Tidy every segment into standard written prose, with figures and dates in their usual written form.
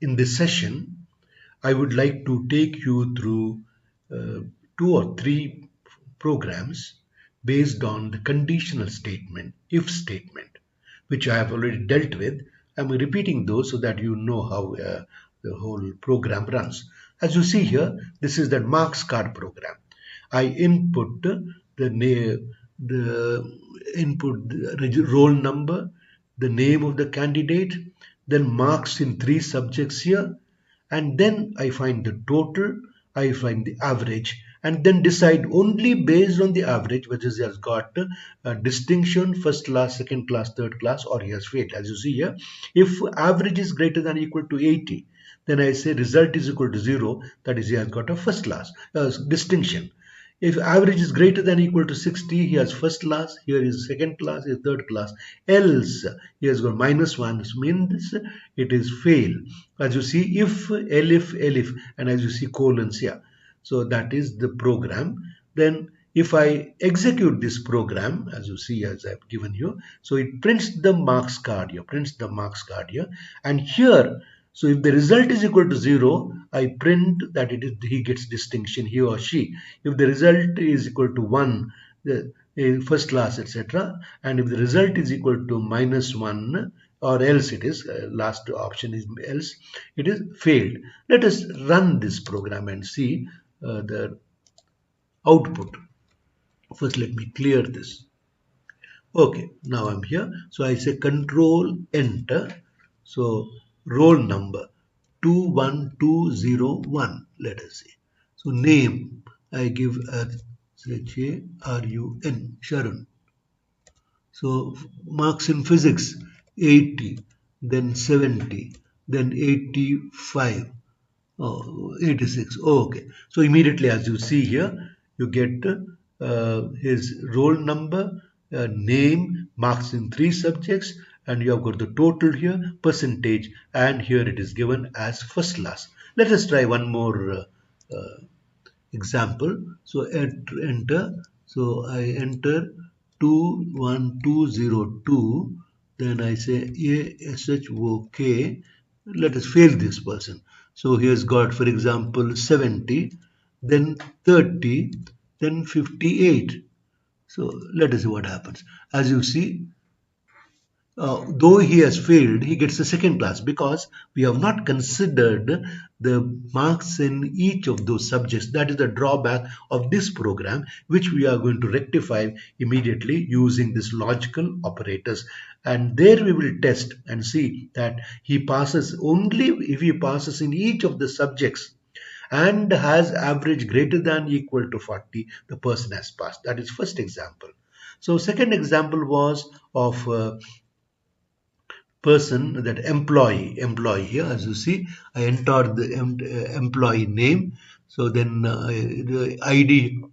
in this session, I would like to take you through two or three programs based on the conditional statement, if statement, which I have already dealt with. I'm repeating those so that you know how the whole program runs. As you see here, this is the marks card program. I input the name, the input the roll number, the name of the candidate, then marks in three subjects here, and then I find the total, I find the average, and then decide only based on the average whether he has got a distinction, first class, second class, third class, or he has failed. As you see here, if average is greater than or equal to 80, then I say result is equal to 0, that is he has got a first class distinction. If average is greater than or equal to 60, he has first class, here is second class, is third class. Else, he has got -1, which means it is fail. As you see, if, elif, and as you see colons here. So that is the program. Then if I execute this program, as you see, as I've given you, so it prints the marks card here, and here, so if the result is equal to 0, I print that he gets distinction, he or she. If the result is equal to 1, the first class, etc., and if the result is equal to -1, or else it is, last option is else, it is failed. Let us run this program and see the output. First, let me clear this. Okay, now I'm here. So I say control enter. So roll number 21201. Let us see. So name I give as Harun, Sharon. So marks in physics 80, then 70, then 85. Oh, 86. Oh, okay. So immediately, as you see here, you get his roll number, name, marks in three subjects, and you have got the total here, percentage, and here it is given as first class. Let us try one more example. So enter. So I enter 21202. Then I say ASHOK. Let us fail this person. So he has got, for example, 70, then 30, then 58. So let us see what happens. As you see, though he has failed, he gets a second class because we have not considered the marks in each of those subjects. That is the drawback of this program, which we are going to rectify immediately using this logical operators. And there we will test and see that he passes only if he passes in each of the subjects and has average greater than or equal to 40, the person has passed. That is first example. So second example was of person, that employee here. As you see, I entered the employee name, so then the ID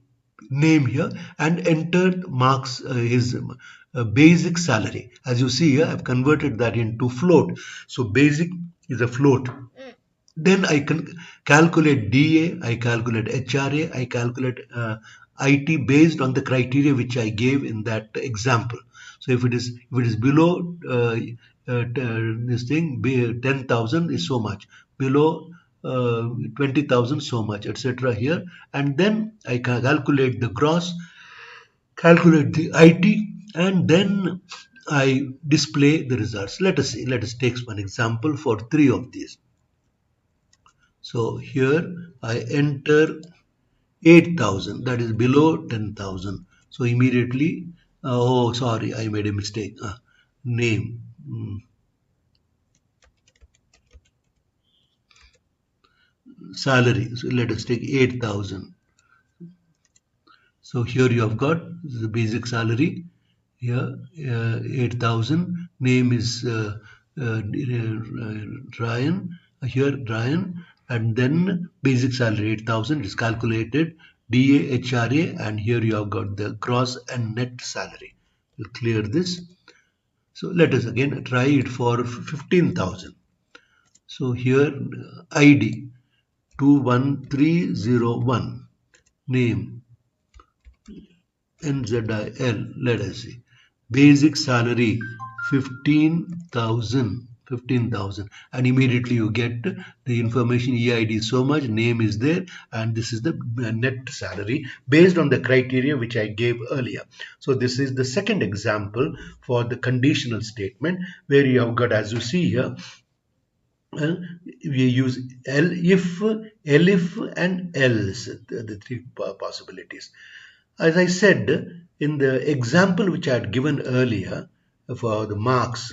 name here, and entered marks his basic salary. As you see here, I've converted that into float, so basic is a float. Then I can calculate DA, I calculate HRA, I calculate IT based on the criteria which I gave in that example. So if it is below this thing, 10,000 is so much, below 20,000 so much, etc. here, and then I can calculate the gross, calculate the IT, and then I display the results. Let us see. Let us take one example for three of these. So here I enter 8,000, that is below 10,000. So immediately, oh sorry, I made a mistake. Name. Salary. So let us take 8,000. So here you have got the basic salary. Here 8,000. Name is Ryan. Here Ryan. And then basic salary 8,000 is calculated, DA, HRA, and here you have got the gross and net salary. We'll clear this. So let us again try it for 15,000. So here ID 21301, name NZIL. Let us see. Basic salary 15,000. 15,000, and immediately you get the information. EID is so much, name is there, and this is the net salary based on the criteria which I gave earlier. So this is the second example for the conditional statement, where you have got, as you see here, uh, we use elif, and else, the three possibilities. As I said in the example which I had given earlier for the marks,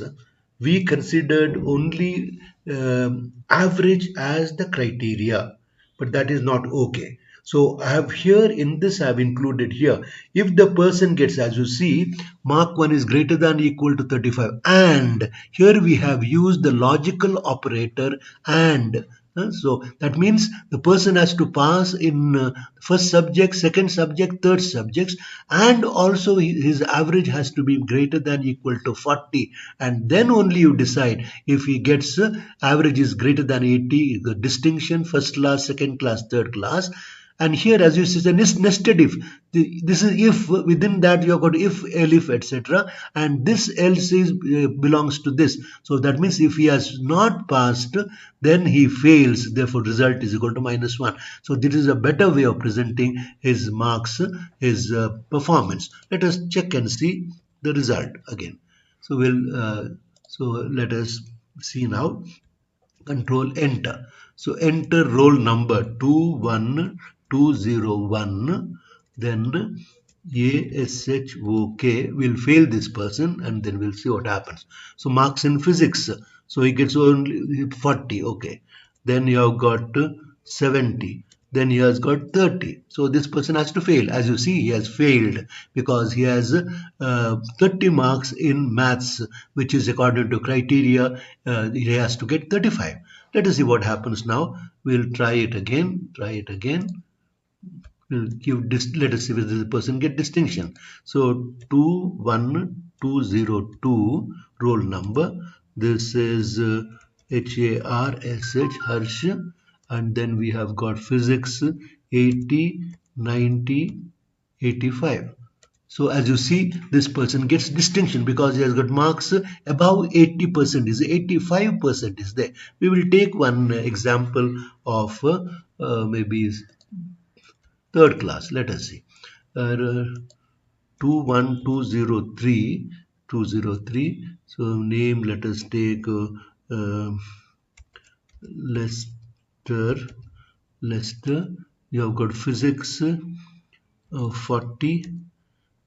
we considered only average as the criteria, but that is not okay. So I have here, in this I have included here, if the person gets, as you see, mark 1 is greater than or equal to 35, and here we have used the logical operator and. So that means the person has to pass in first subject, second subject, third subjects, and also his average has to be greater than or equal to 40, and then only you decide if he gets average is greater than 80, the distinction, first class, second class, third class. And here, as you see, the nested if. This is if, within that you have got if, elif, etc. And this else is belongs to this. So that means if he has not passed, then he fails. Therefore, result is equal to -1. So this is a better way of presenting his marks, his performance. Let us check and see the result again. So let us see now. Control enter. So enter roll number 21201. Then ASHOK will fail this person, and then we'll see what happens. So marks in physics. So he gets only 40. Okay. Then you have got 70. Then he has got 30. So this person has to fail. As you see, he has failed because he has 30 marks in maths, which is according to criteria. He has to get 35. Let us see what happens now. We'll try it again. Try it again. We'll give this. Let us see whether the person get distinction. So 21202 roll number. This is HARSH, Harsh, and then we have got physics 80, 90, 85. So as you see, this person gets distinction because he has got marks above 80%, is 85% is there. We will take one example of maybe third class. Let us see. 21203, 203. So name, let us take Lester. Lester. You have got physics 40,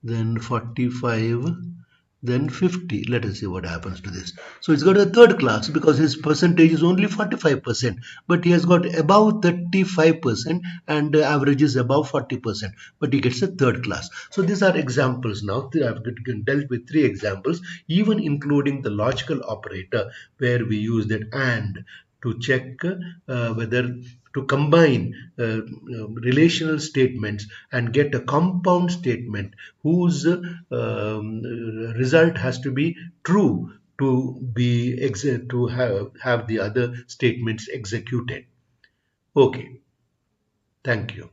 then 45, then 50. Let us see what happens to this. So it's got a third class because his percentage is only 45%, but he has got above 35% and average is above 40%, but he gets a third class. So these are examples now. I've dealt with three examples, even including the logical operator where we use that and to check whether to combine relational statements and get a compound statement whose result has to be true to have the other statements executed. Okay, thank you.